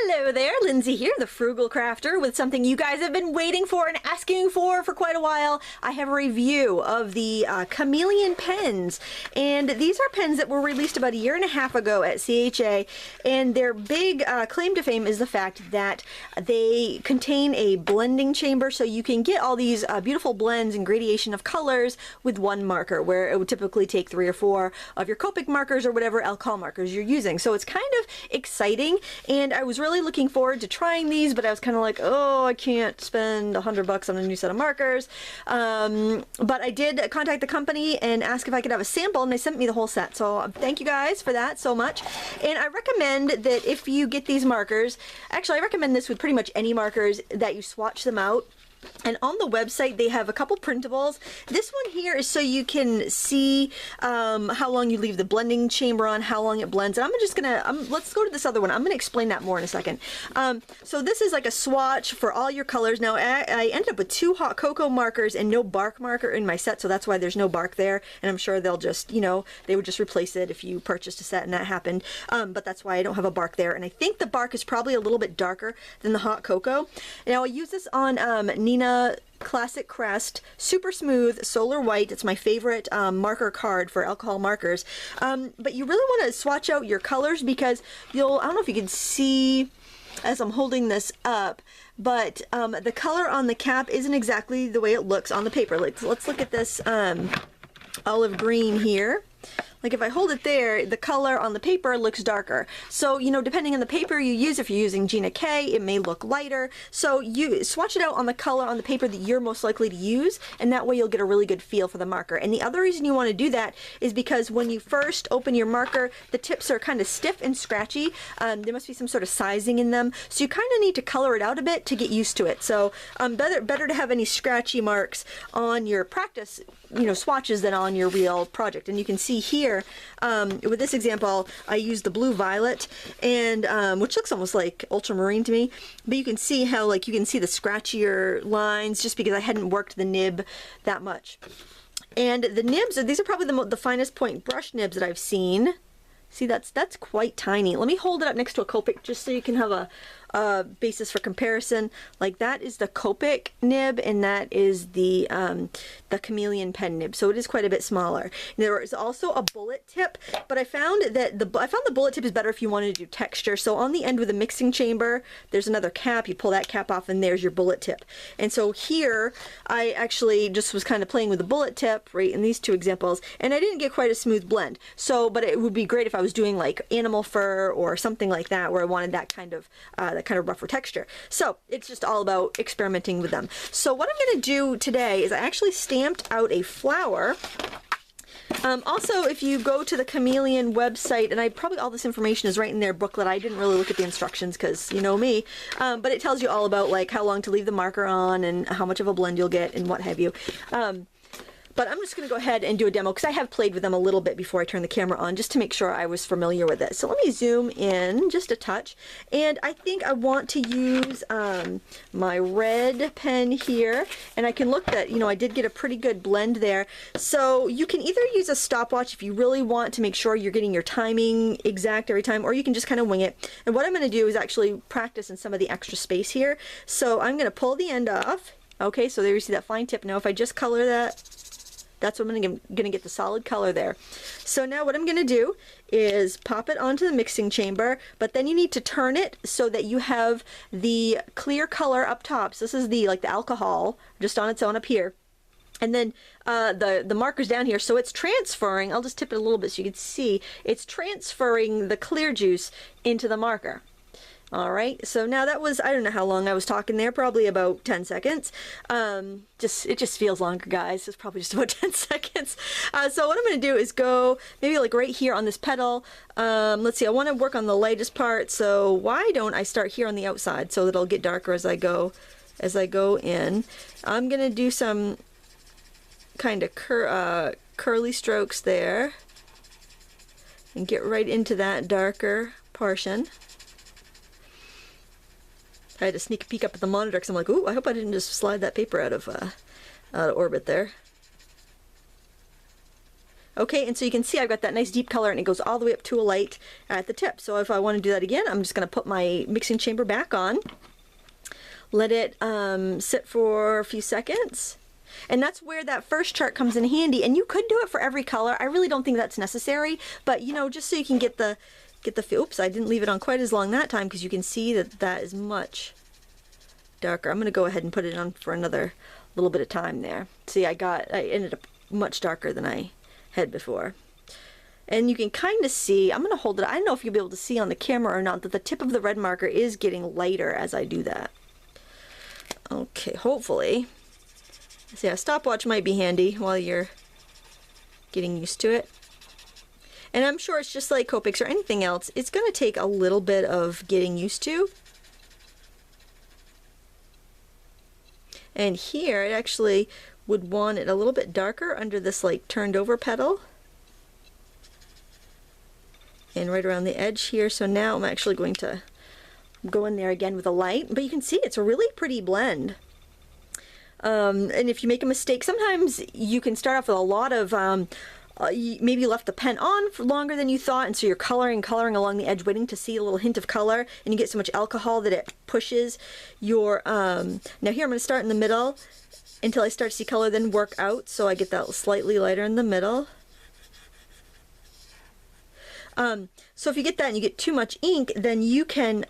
Hello there, Lindsay here, the Frugal Crafter, with something you guys have been waiting for and asking for quite a while. I have a review of the Chameleon pens, and these are pens that were released about a year and a half ago at CHA, and their big claim to fame is the fact that they contain a blending chamber, so you can get all these beautiful blends and gradation of colors with one marker, where it would typically take 3 or 4 of your Copic markers or whatever alcohol markers you're using. So it's kind of exciting, and I was really looking forward to trying these, but I was kind of like, oh, I can't spend $100 on a new set of markers. But I did contact the company and ask if I could have a sample, and they sent me the whole set. So thank you guys for that so much. And I recommend that if you get these markers, actually I recommend this with pretty much any markers, that you swatch them out. And on the website they have a couple printables. This one here is so you can see how long you leave the blending chamber on, how long it blends. And I'm just gonna, let's go to this other one. I'm gonna explain that more in a second. So this is like a swatch for all your colors. Now I ended up with 2 hot cocoa markers and no bark marker in my set, so that's why there's no bark there. And I'm sure they'll just, you know, they would just replace it if you purchased a set and that happened. But that's why I don't have a bark there. And I think the bark is probably a little bit darker than the hot cocoa. Now I use this on Nina Classic Crest Super Smooth Solar White. It's my favorite marker card for alcohol markers. But you really want to swatch out your colors, because you'll, I don't know if you can see as I'm holding this up, but the color on the cap isn't exactly the way it looks on the paper. Let's look at this olive green here. Like if I hold it there, the color on the paper looks darker. So, you know, depending on the paper you use, if you're using Gina K, it may look lighter. So you swatch it out on the color on the paper that you're most likely to use, and that way you'll get a really good feel for the marker. And the other reason you want to do that is because when you first open your marker, the tips are kind of stiff and scratchy. There must be some sort of sizing in them. So you kind of need to color it out a bit to get used to it. So better to have any scratchy marks on your practice, you know, swatches than on your real project. And you can see here, with this example, I used the blue violet, and which looks almost like ultramarine to me, but you can see how, like, you can see the scratchier lines just because I hadn't worked the nib that much. And the nibs, these are probably the finest point brush nibs that I've seen. See, that's quite tiny. Let me hold it up next to a Copic just so you can have a basis for comparison. Like, that is the Copic nib, and that is the Chameleon pen nib, so it is quite a bit smaller. There is also a bullet tip, but I found that the bullet tip is better if you wanted to do texture. So on the end with a mixing chamber, there's another cap. You pull that cap off, and there's your bullet tip. And so here, I actually just was kind of playing with the bullet tip right in these 2 examples, and I didn't get quite a smooth blend. So, but it would be great if I was doing like animal fur or something like that, where I wanted that kind of rougher texture. So it's just all about experimenting with them. So what I'm going to do today is I actually stamped out a flower. Also, if you go to the Chameleon website, and probably all this information is right in their booklet. I didn't really look at the instructions because you know me, but it tells you all about like how long to leave the marker on and how much of a blend you'll get and what have you. But I'm just going to go ahead and do a demo because I have played with them a little bit before I turn the camera on, just to make sure I was familiar with it. So let me zoom in just a touch. And I think I want to use my red pen here. And I can look that, you know, I did get a pretty good blend there. So you can either use a stopwatch if you really want to make sure you're getting your timing exact every time, or you can just kind of wing it. And what I'm going to do is actually practice in some of the extra space here. So I'm going to pull the end off. Okay, so there you see that fine tip. Now if I just color that, that's what I'm going to get the solid color there. So now what I'm going to do is pop it onto the mixing chamber, but then you need to turn it so that you have the clear color up top. So this is the alcohol just on its own up here. And then the marker's down here, so it's transferring. I'll just tip it a little bit so you can see. It's transferring the clear juice into the marker. Alright, so now that was, I don't know how long I was talking there, probably about 10 seconds. It just feels longer, guys. It's probably just about 10 seconds. So what I'm going to do is go maybe like right here on this petal. Let's see, I want to work on the lightest part, so why don't I start here on the outside so that it'll get darker as I go in. I'm going to do some kind of curly strokes there and get right into that darker portion. I had to sneak a peek up at the monitor because I'm like, ooh, I hope I didn't just slide that paper out of orbit there. Okay, and so you can see I've got that nice deep color and it goes all the way up to a light at the tip. So if I want to do that again, I'm just going to put my mixing chamber back on, let it sit for a few seconds. And that's where that first chart comes in handy. And you could do it for every color. I really don't think that's necessary, but you know, just so you can get the feel. Oops, I didn't leave it on quite as long that time because you can see that that is much darker. I'm going to go ahead and put it on for another little bit of time there. See, I ended up much darker than I had before. And you can kind of see, I'm going to hold it, I don't know if you'll be able to see on the camera or not, that the tip of the red marker is getting lighter as I do that. Okay, hopefully. See, a stopwatch might be handy while you're getting used to it. And I'm sure it's just like Copics or anything else, it's going to take a little bit of getting used to. And here it actually would want it a little bit darker under this like turned over petal. And right around the edge here. So now I'm actually going to go in there again with a light. But you can see it's a really pretty blend. And if you make a mistake, sometimes you can start off with a lot of, maybe you left the pen on for longer than you thought, and so you're coloring along the edge, waiting to see a little hint of color, and you get so much alcohol that it pushes your, now here I'm going to start in the middle until I start to see color, then work out, so I get that slightly lighter in the middle. So if you get that and you get too much ink, then you can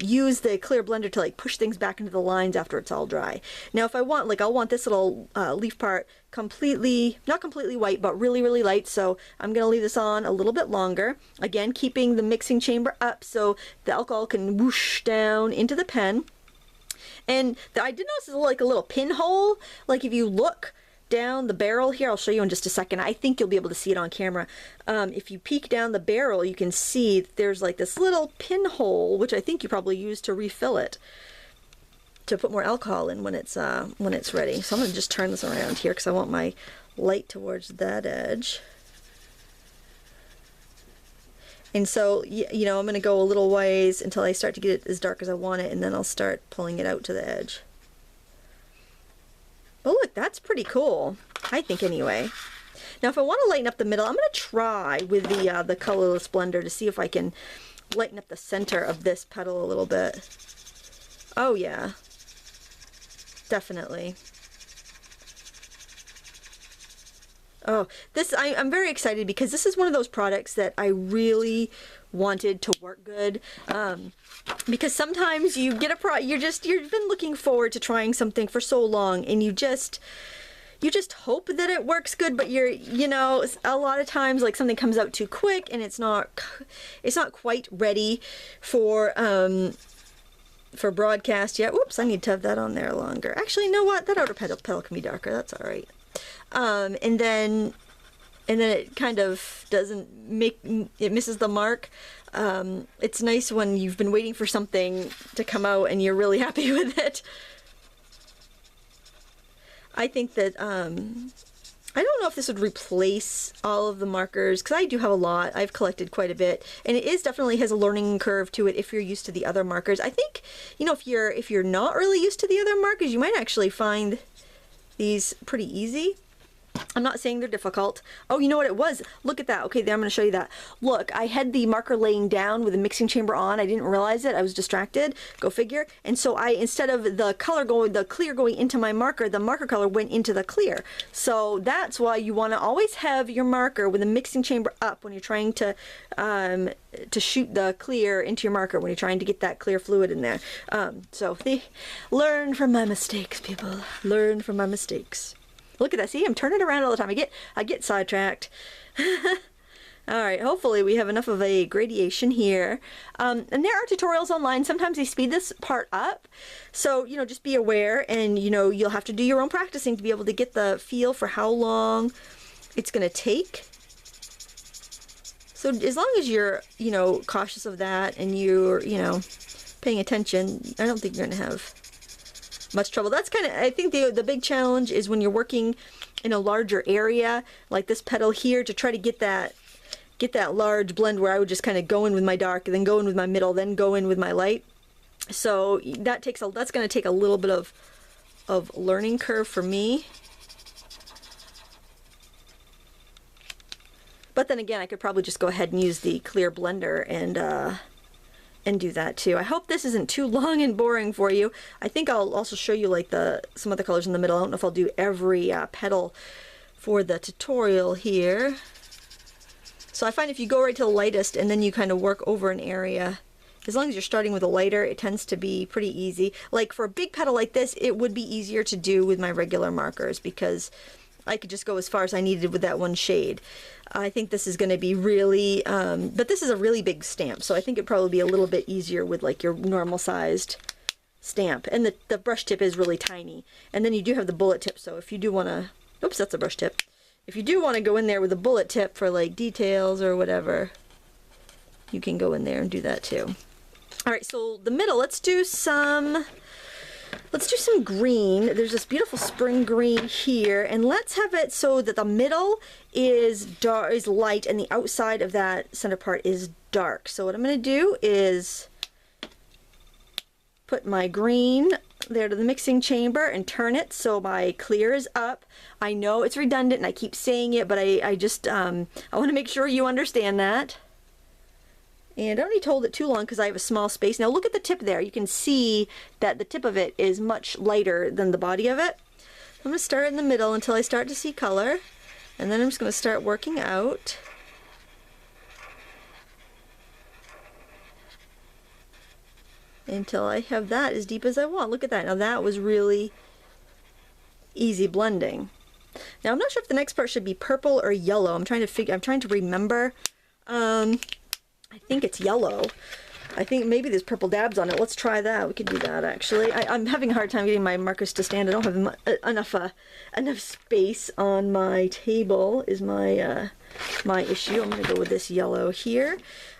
use the clear blender to like push things back into the lines after it's all dry. Now if I want, like I'll want this little leaf part completely, not completely white, but really, really light. So I'm going to leave this on a little bit longer. Again, keeping the mixing chamber up so the alcohol can whoosh down into the pen. And I did notice like a little pinhole, like if you look down the barrel here, I'll show you in just a second. I think you'll be able to see it on camera. If you peek down the barrel, you can see there's like this little pinhole, which I think you probably use to refill it, to put more alcohol in when it's ready. So I'm going to just turn this around here because I want my light towards that edge. And so, you know, I'm going to go a little ways until I start to get it as dark as I want it, and then I'll start pulling it out to the edge. But look, that's pretty cool, I think anyway. Now if I want to lighten up the middle, I'm going to try with the Colorless Blender to see if I can lighten up the center of this petal a little bit. Oh yeah, definitely. Oh, this, I'm very excited because this is one of those products that I really wanted to work good. Because sometimes you get a you've been looking forward to trying something for so long, and you just hope that it works good, but you know, a lot of times like something comes out too quick and it's not quite ready for broadcast yet. Whoops, I need to have that on there longer. Actually, you know what? That outer petal can be darker. That's all right. And then it kind of it misses the mark. It's nice when you've been waiting for something to come out and you're really happy with it. I think that, I don't know if this would replace all of the markers, because I do have a lot. I've collected quite a bit, and it definitely has a learning curve to it if you're used to the other markers. I think, you know, if you're not really used to the other markers, you might actually find these pretty easy. I'm not saying they're difficult. Oh, you know what it was? Look at that. Okay, there, I'm going to show you that. Look, I had the marker laying down with the mixing chamber on. I didn't realize it. I was distracted. Go figure. And so instead of the clear going into my marker, the marker color went into the clear. So that's why you want to always have your marker with the mixing chamber up when you're trying to shoot the clear into your marker, when you're trying to get that clear fluid in there. So learn from my mistakes, people. Learn from my mistakes. Look at that. See, I'm turning around all the time. I get sidetracked. All right, hopefully we have enough of a gradation here. And there are tutorials online. Sometimes they speed this part up. So, you know, just be aware, and, you know, you'll have to do your own practicing to be able to get the feel for how long it's going to take. So as long as you're, you know, cautious of that and you're, you know, paying attention, I don't think you're going to have much trouble. That's kind of, I think the big challenge is when you're working in a larger area like this petal here, to try to get that large blend where I would just kind of go in with my dark, then go in with my middle, then go in with my light. So that's going to take a little bit of learning curve for me. But then again, I could probably just go ahead and use the clear blender and do that too. I hope this isn't too long and boring for you. I think I'll also show you like some of the colors in the middle. I don't know if I'll do every petal for the tutorial here. So I find if you go right to the lightest and then you kind of work over an area, as long as you're starting with a lighter, it tends to be pretty easy. Like for a big petal like this, it would be easier to do with my regular markers because I could just go as far as I needed with that one shade. I think this is going to be really, but this is a really big stamp, so I think it'd probably be a little bit easier with like your normal sized stamp. And the brush tip is really tiny. And then you do have the bullet tip, so if you do want to, oops, that's a brush tip. If you do want to go in there with a bullet tip for like details or whatever, you can go in there and do that too. All right, so the middle, let's do some green. There's this beautiful spring green here, and let's have it so that the middle is dark, is light, and the outside of that center part is dark. So what I'm going to do is put my green there to the mixing chamber and turn it so my clear is up. I know it's redundant and I keep saying it, but I just I want to make sure you understand that. And I don't need to hold it too long because I have a small space. Now look at the tip there. You can see that the tip of it is much lighter than the body of it. I'm going to start in the middle until I start to see color. And then I'm just going to start working out. Until I have that as deep as I want. Look at that. Now that was really easy blending. Now I'm not sure if the next part should be purple or yellow. I'm trying to remember. I think it's yellow. I think maybe there's purple dabs on it. Let's try that. We could do that actually. I'm having a hard time getting my markers to stand. I don't have enough space on my table is my my issue. I'm gonna go with this yellow here.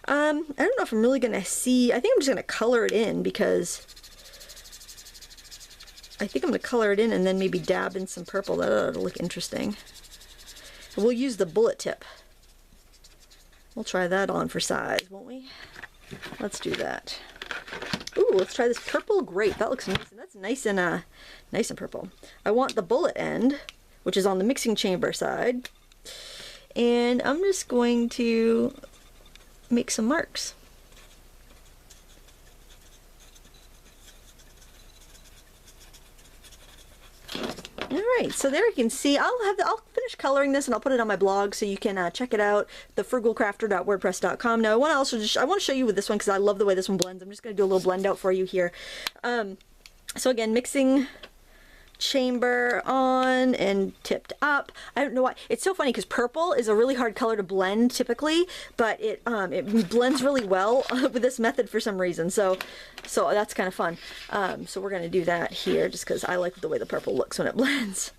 I don't know if I'm really gonna see. I think I'm just gonna color it in because I think I'm gonna color it in and then maybe dab in some purple. That'll look interesting. And we'll use the bullet tip. We'll try that on for size, won't we? Let's do that. Ooh, let's try this purple grape. That looks nice. That's nice and purple. I want the bullet end, which is on the mixing chamber side. And I'm just going to make some marks. Alright, so there you can see, I'll finish coloring this and I'll put it on my blog so you can check it out, thefrugalcrafter.wordpress.com. Now I want to show you with this one because I love the way this one blends. I'm just going to do a little blend out for you here. So again, mixing chamber on and tipped up. I don't know why. It's so funny because purple is a really hard color to blend typically, but it blends really well with this method for some reason. So that's kind of fun. So we're going to do that here just because I like the way the purple looks when it blends.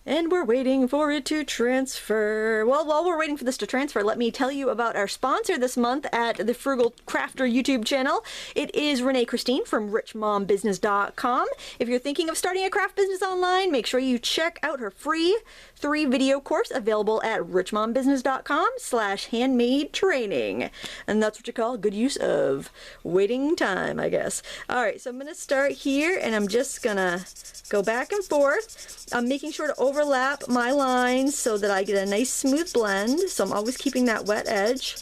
And we're waiting for it to transfer. Well, while we're waiting for this to transfer, let me tell you about our sponsor this month at the Frugal Crafter YouTube channel. It is Renee Christine from richmombusiness.com. If you're thinking of starting a craft business online, make sure you check out her free 3-video course available at richmombusiness.com/handmade training. And that's what you call good use of waiting time, I guess. All right, so I'm going to start here and I'm just going to go back and forth. I'm making sure to overlap my lines so that I get a nice smooth blend. So I'm always keeping that wet edge.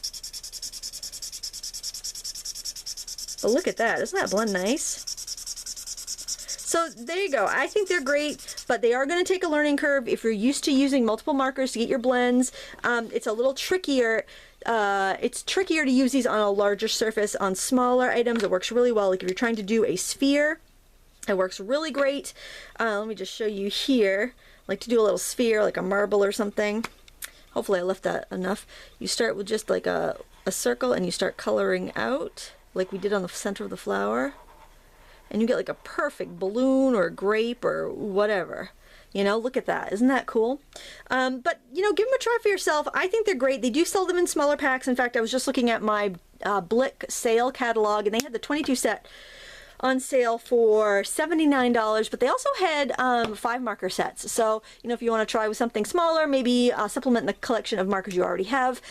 But look at that. Doesn't that blend nice? So there you go. I think they're great, but they are going to take a learning curve. If you're used to using multiple markers to get your blends, it's a little trickier. It's trickier to use these on a larger surface. On smaller items, it works really well. Like if you're trying to do a sphere, it works really great. Let me just show you here. Like to do a little sphere, like a marble or something. Hopefully I left that enough. You start with just like a circle and you start coloring out like we did on the center of the flower. And you get like a perfect balloon or grape or whatever. You know, look at that. Isn't that cool? But, you know, give them a try for yourself. I think they're great. They do sell them in smaller packs. In fact, I was just looking at my Blick sale catalog and they had the 22 set on sale for $79, but they also had 5 marker sets. So, you know, if you want to try with something smaller, maybe supplement the collection of markers you already have,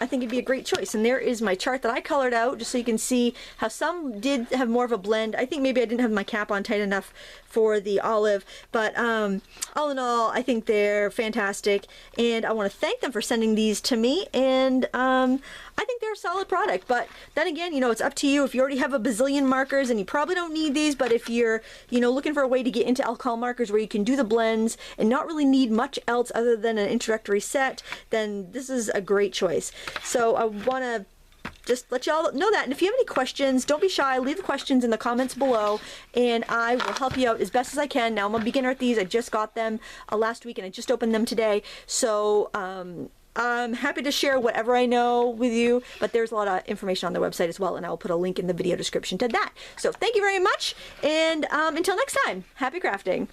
I think it'd be a great choice. And there is my chart that I colored out, just so you can see how some did have more of a blend. I think maybe I didn't have my cap on tight enough for the olive, but all in all, I think they're fantastic, and I want to thank them for sending these to me, and I think they're a solid product. But then again, you know, it's up to you. If you already have a bazillion markers, and you probably don't need these, but if you're, you know, looking for a way to get into alcohol markers where you can do the blends and not really need much else other than an introductory set, then this is a great choice. So I want to just let y'all know that. And if you have any questions, don't be shy. Leave the questions in the comments below, and I will help you out as best as I can. Now, I'm a beginner at these. I just got them last week, and I just opened them today. So I'm happy to share whatever I know with you, but there's a lot of information on their website as well, and I will put a link in the video description to that. So thank you very much, and until next time, happy crafting.